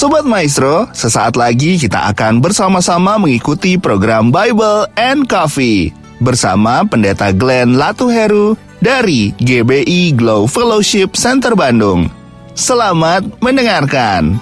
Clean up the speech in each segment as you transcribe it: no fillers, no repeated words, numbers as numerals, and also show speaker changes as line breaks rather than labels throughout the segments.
Sobat Maestro, sesaat lagi kita akan bersama-sama mengikuti program Bible and Coffee bersama Pendeta Glenn Latuheru dari GBI Glow Fellowship Center Bandung. Selamat mendengarkan.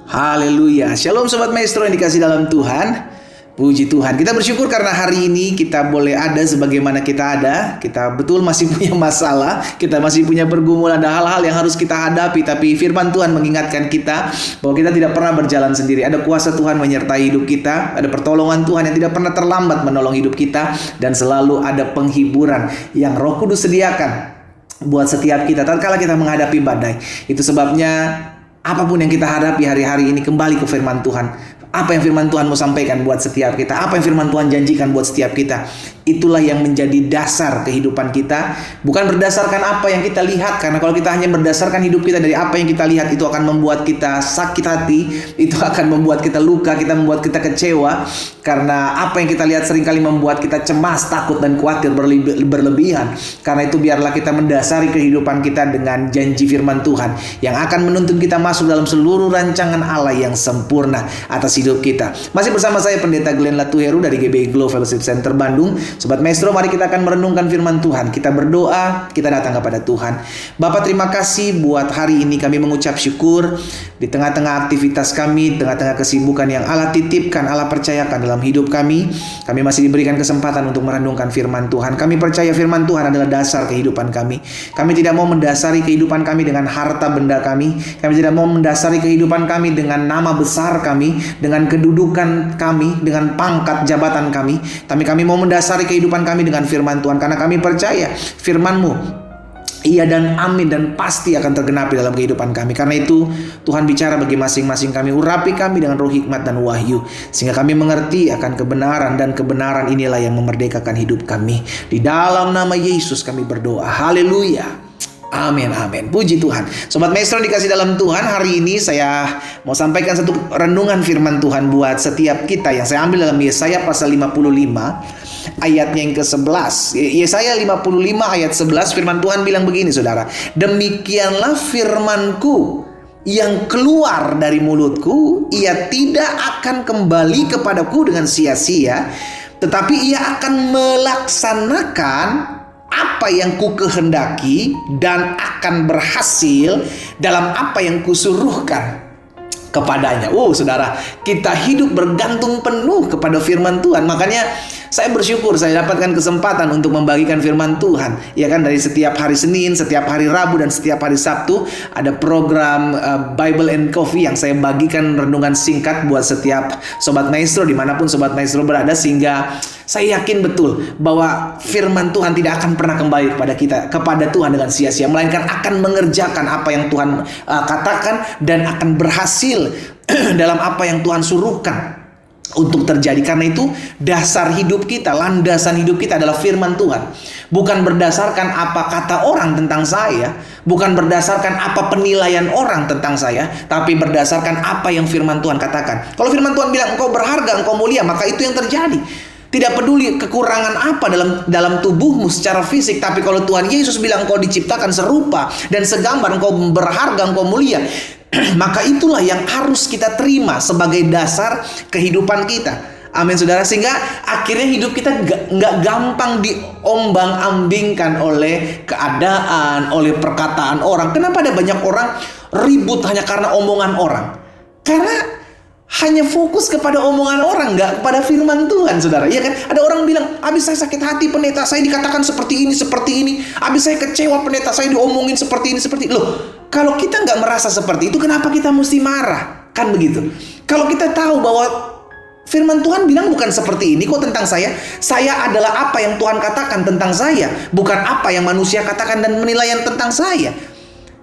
Haleluya. Shalom Sobat Maestro yang dikasih dalam Tuhan. Puji Tuhan, kita bersyukur karena hari ini kita boleh ada sebagaimana kita ada. Kita betul masih punya masalah, kita masih punya pergumulan, ada hal-hal yang harus kita hadapi. Tapi firman Tuhan mengingatkan kita bahwa kita tidak pernah berjalan sendiri. Ada kuasa Tuhan menyertai hidup kita, ada pertolongan Tuhan yang tidak pernah terlambat menolong hidup kita. Dan selalu ada penghiburan yang Roh Kudus sediakan buat setiap kita tatkala kita menghadapi badai. Itu sebabnya apapun yang kita hadapi hari-hari ini, kembali ke firman Tuhan. Apa yang firman Tuhan mau sampaikan buat setiap kita, apa yang firman Tuhan janjikan buat setiap kita, itulah yang menjadi dasar kehidupan kita. Bukan berdasarkan apa yang kita lihat, karena kalau kita hanya berdasarkan hidup kita dari apa yang kita lihat, itu akan membuat kita sakit hati, itu akan membuat kita luka, kita membuat kita kecewa. Karena apa yang kita lihat seringkali membuat kita cemas, takut, dan khawatir berlebihan. Karena itu biarlah kita mendasari kehidupan kita dengan janji firman Tuhan yang akan menuntun kita masuk dalam seluruh rancangan Allah yang sempurna atas hidup kita. Masih bersama saya Pendeta Glenn Latuheru dari GBI Glow Fellowship Center Bandung. Sobat Maestro, mari kita akan merenungkan firman Tuhan. Kita berdoa, kita datang kepada Tuhan. Bapa, terima kasih buat hari ini. Kami mengucap syukur di tengah-tengah aktivitas kami, tengah-tengah kesibukan yang Allah titipkan, Allah percayakan dalam hidup kami. Kami masih diberikan kesempatan untuk merenungkan firman Tuhan. Kami percaya firman Tuhan adalah dasar kehidupan kami. Kami tidak mau mendasari kehidupan kami dengan harta benda kami. Kami tidak mau mendasari kehidupan kami dengan nama besar kami, dengan kedudukan kami, dengan pangkat jabatan kami. Tapi kami mau mendasari kehidupan kami dengan firman Tuhan, karena kami percaya firman-Mu iya dan amin dan pasti akan tergenapi dalam kehidupan kami. Karena itu Tuhan bicara bagi masing-masing kami, urapi kami dengan roh hikmat dan wahyu, sehingga kami mengerti akan kebenaran, dan kebenaran inilah yang memerdekakan hidup kami. Di dalam nama Yesus kami berdoa. Haleluya. Amin, amin. Puji Tuhan. Sobat Maestro dikasih dalam Tuhan, hari ini saya mau sampaikan satu renungan firman Tuhan buat setiap kita yang saya ambil dalam Yesaya pasal 55 ayatnya yang ke-11. Yesaya 55 ayat 11, firman Tuhan bilang begini, saudara. Demikianlah firmanku yang keluar dari mulutku, ia tidak akan kembali kepadaku dengan sia-sia, tetapi ia akan melaksanakan apa yang ku kehendaki dan akan berhasil dalam apa yang kusuruhkan kepadanya. Saudara, kita hidup bergantung penuh kepada firman Tuhan. Makanya saya bersyukur saya dapatkan kesempatan untuk membagikan firman Tuhan. Ya kan, dari setiap hari Senin, setiap hari Rabu, dan setiap hari Sabtu ada program Bible and Coffee yang saya bagikan renungan singkat buat setiap Sobat Maestro dimanapun Sobat Maestro berada, sehingga saya yakin betul bahwa firman Tuhan tidak akan pernah kembali kepada Tuhan dengan sia-sia, melainkan akan mengerjakan apa yang Tuhan katakan dan akan berhasil dalam apa yang Tuhan suruhkan untuk terjadi. Karena itu dasar hidup kita, landasan hidup kita adalah firman Tuhan. Bukan berdasarkan apa kata orang tentang saya, bukan berdasarkan apa penilaian orang tentang saya, tapi berdasarkan apa yang firman Tuhan katakan. Kalau firman Tuhan bilang engkau berharga, engkau mulia, maka itu yang terjadi. Tidak peduli kekurangan apa dalam tubuhmu secara fisik, tapi kalau Tuhan Yesus bilang engkau diciptakan serupa dan segambar, engkau berharga, engkau mulia, maka itulah yang harus kita terima sebagai dasar kehidupan kita. Amin, saudara. Sehingga akhirnya hidup kita nggak gampang diombang-ambingkan oleh keadaan, oleh perkataan orang. Kenapa ada banyak orang ribut hanya karena omongan orang? Karena hanya fokus kepada omongan orang, nggak kepada firman Tuhan, saudara. Iya kan? Ada orang bilang, abis saya sakit hati pendeta saya dikatakan seperti ini, seperti ini. Abis saya kecewa pendeta saya diomongin seperti ini, seperti ini. Loh, kalau kita nggak merasa seperti itu, kenapa kita mesti marah? Kan begitu. Kalau kita tahu bahwa firman Tuhan bilang bukan seperti ini kok tentang saya. Saya adalah apa yang Tuhan katakan tentang saya, bukan apa yang manusia katakan dan penilaian tentang saya.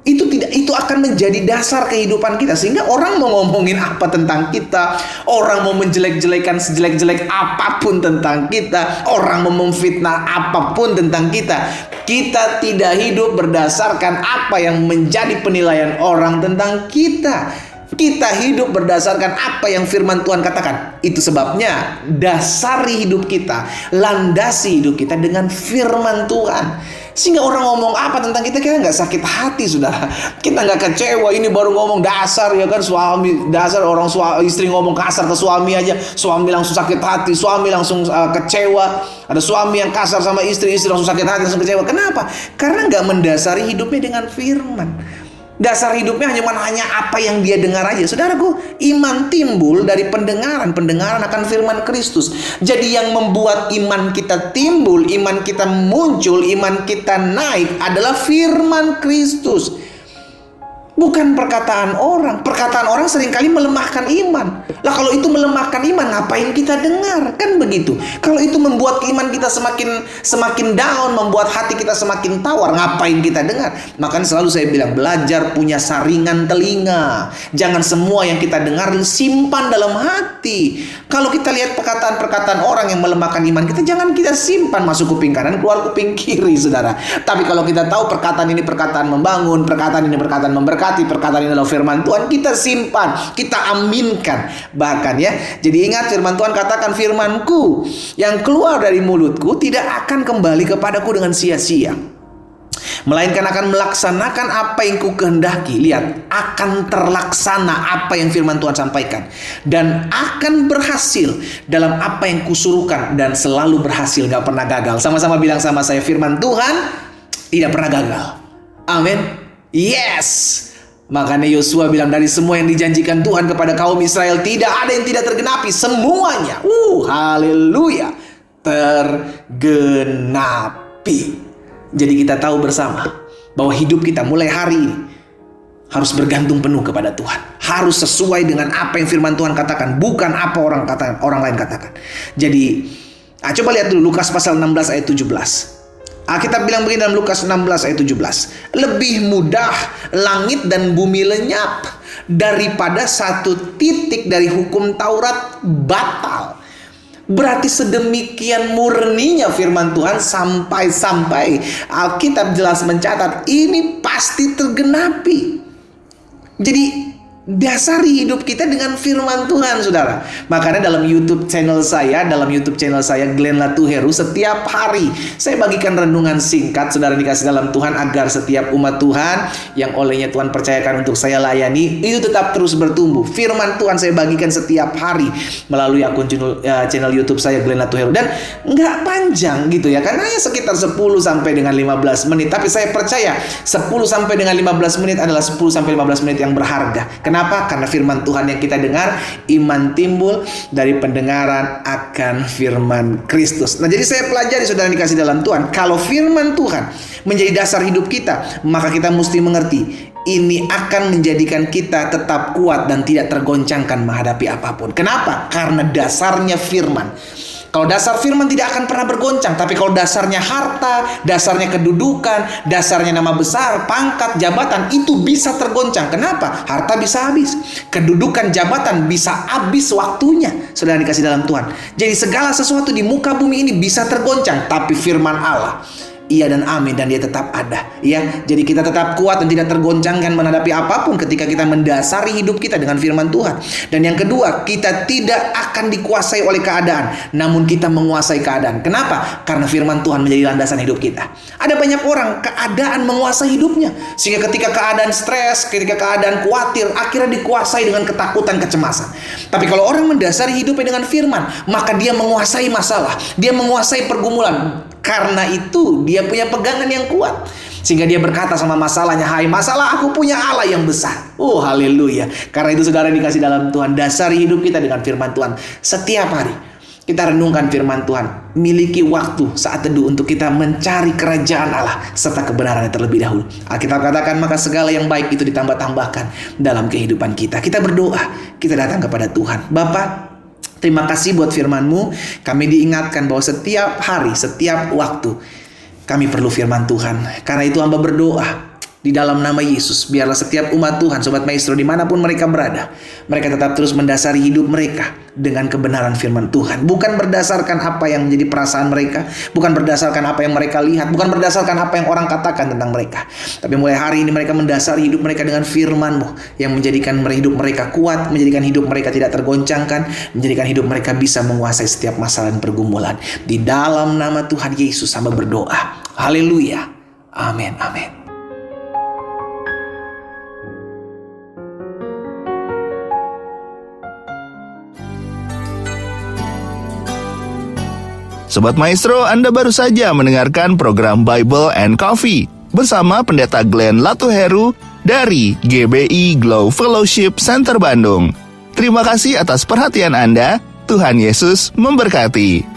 Itu akan menjadi dasar kehidupan kita, sehingga orang mau ngomongin apa tentang kita, orang mau menjelek-jelekan sejelek-jelek apapun tentang kita, orang mau memfitnah apapun tentang kita, kita tidak hidup berdasarkan apa yang menjadi penilaian orang tentang kita. Kita hidup berdasarkan apa yang firman Tuhan katakan. Itu sebabnya dasari hidup kita, landasi hidup kita dengan firman Tuhan. Sehingga orang ngomong apa tentang kita nggak sakit hati, saudara. Kita nggak kecewa. Ini baru ngomong dasar, ya kan, suami dasar, istri ngomong kasar ke suami aja, suami langsung sakit hati, suami langsung kecewa. Ada suami yang kasar sama istri langsung sakit hati, langsung kecewa. Kenapa? Karena nggak mendasari hidupnya dengan firman. Dasar hidupnya hanya apa yang dia dengar aja. Saudaraku, iman timbul dari pendengaran akan firman Kristus. Jadi yang membuat iman kita timbul, iman kita muncul, iman kita naik adalah firman Kristus. Bukan perkataan orang. Perkataan orang seringkali melemahkan iman. Lah kalau itu melemahkan iman, ngapain kita dengar? Kan begitu. Kalau itu membuat iman kita semakin down, membuat hati kita semakin tawar, ngapain kita dengar? Makanya selalu saya bilang, belajar punya saringan telinga. Jangan semua yang kita dengar simpan dalam hati. Kalau kita lihat perkataan-perkataan orang yang melemahkan iman kita, jangan kita simpan masuk kuping kanan, keluar kuping kiri, saudara. Tapi kalau kita tahu perkataan ini perkataan membangun, perkataan ini perkataan memberkati, perkataan ini adalah firman Tuhan, kita simpan, kita aminkan. Bahkan ya, jadi ingat firman Tuhan katakan, firmanku yang keluar dari mulutku tidak akan kembali kepadaku dengan sia-sia, melainkan akan melaksanakan apa yang ku kehendaki. Lihat, akan terlaksana apa yang firman Tuhan sampaikan, dan akan berhasil dalam apa yang kusuruhkan, dan selalu berhasil, gak pernah gagal. Sama-sama bilang sama saya, firman Tuhan tidak pernah gagal. Amin. Yes. Makanya Yosua bilang, dari semua yang dijanjikan Tuhan kepada kaum Israel, tidak ada yang tidak tergenapi. Semuanya, haleluya, tergenapi. Jadi kita tahu bersama bahwa hidup kita mulai hari ini harus bergantung penuh kepada Tuhan. Harus sesuai dengan apa yang firman Tuhan katakan, bukan apa orang lain katakan. Jadi, coba lihat dulu Lukas pasal 16 ayat 17. Kita bilang begini dalam Lukas 16 ayat 17. Lebih mudah langit dan bumi lenyap daripada satu titik dari hukum Taurat batal. Berarti sedemikian murninya firman Tuhan sampai Alkitab jelas mencatat ini pasti tergenapi. Jadi dasari hidup kita dengan firman Tuhan, saudara. Makanya dalam YouTube channel saya, Glenn Latuheru, setiap hari saya bagikan renungan singkat, saudara dikasih dalam Tuhan, agar setiap umat Tuhan yang olehnya Tuhan percayakan untuk saya layani, itu tetap terus bertumbuh. Firman Tuhan saya bagikan setiap hari melalui akun channel YouTube saya, Glenn Latuheru. Dan nggak panjang gitu ya, karena ya sekitar 10 sampai dengan 15 menit. Tapi saya percaya 10 sampai dengan 15 menit adalah 10 sampai 15 menit yang berharga. Kenapa? Karena firman Tuhan yang kita dengar, iman timbul dari pendengaran akan firman Kristus. Nah, jadi saya pelajari, saudara dikasih dalam Tuhan, kalau firman Tuhan menjadi dasar hidup kita, maka kita mesti mengerti, ini akan menjadikan kita tetap kuat dan tidak tergoncangkan menghadapi apapun. Kenapa? Karena dasarnya firman. Kalau dasar firman tidak akan pernah bergoncang. Tapi kalau dasarnya harta, dasarnya kedudukan, dasarnya nama besar, pangkat, jabatan, itu bisa tergoncang. Kenapa? Harta bisa habis, kedudukan, jabatan bisa habis waktunya, saudara dikasih dalam Tuhan. Jadi segala sesuatu di muka bumi ini bisa tergoncang. Tapi firman Allah, iya dan amin, dan dia tetap ada, ya. Jadi kita tetap kuat dan tidak tergoncangkan menghadapi apapun ketika kita mendasari hidup kita dengan firman Tuhan. Dan yang kedua, kita tidak akan dikuasai oleh keadaan, namun kita menguasai keadaan. Kenapa? Karena firman Tuhan menjadi landasan hidup kita. Ada banyak orang keadaan menguasai hidupnya, sehingga ketika keadaan stres, ketika keadaan khawatir, akhirnya dikuasai dengan ketakutan, kecemasan. Tapi kalau orang mendasari hidupnya dengan firman, maka dia menguasai masalah, dia menguasai pergumulan. Karena itu dia punya pegangan yang kuat, sehingga dia berkata sama masalahnya, hai masalah, aku punya Allah yang besar. Oh haleluya. Karena itu saudara dikasih dalam Tuhan, dasari hidup kita dengan firman Tuhan. Setiap hari kita renungkan firman Tuhan, miliki waktu saat teduh untuk kita mencari kerajaan Allah serta kebenarannya terlebih dahulu. Alkitab katakan, maka segala yang baik itu ditambah-tambahkan dalam kehidupan kita. Kita berdoa, kita datang kepada Tuhan. Bapa, terima kasih buat firman-Mu. Kami diingatkan bahwa setiap hari, setiap waktu kami perlu firman Tuhan. Karena itu hamba berdoa, Di dalam nama Yesus, biarlah setiap umat Tuhan, Sobat Maestro, dimanapun mereka berada, mereka tetap terus mendasari hidup mereka dengan kebenaran firman Tuhan. Bukan berdasarkan apa yang menjadi perasaan mereka, bukan berdasarkan apa yang mereka lihat, bukan berdasarkan apa yang orang katakan tentang mereka. Tapi mulai hari ini mereka mendasari hidup mereka dengan firman-Mu yang menjadikan hidup mereka kuat, menjadikan hidup mereka tidak tergoncangkan, menjadikan hidup mereka bisa menguasai setiap masalah dan pergumulan. Di dalam nama Tuhan Yesus hamba berdoa. Haleluya. Amin. Amin.
Sobat Maestro, Anda baru saja mendengarkan program Bible and Coffee bersama Pendeta Glenn Latuheru dari GBI Glow Fellowship Center Bandung. Terima kasih atas perhatian Anda. Tuhan Yesus memberkati.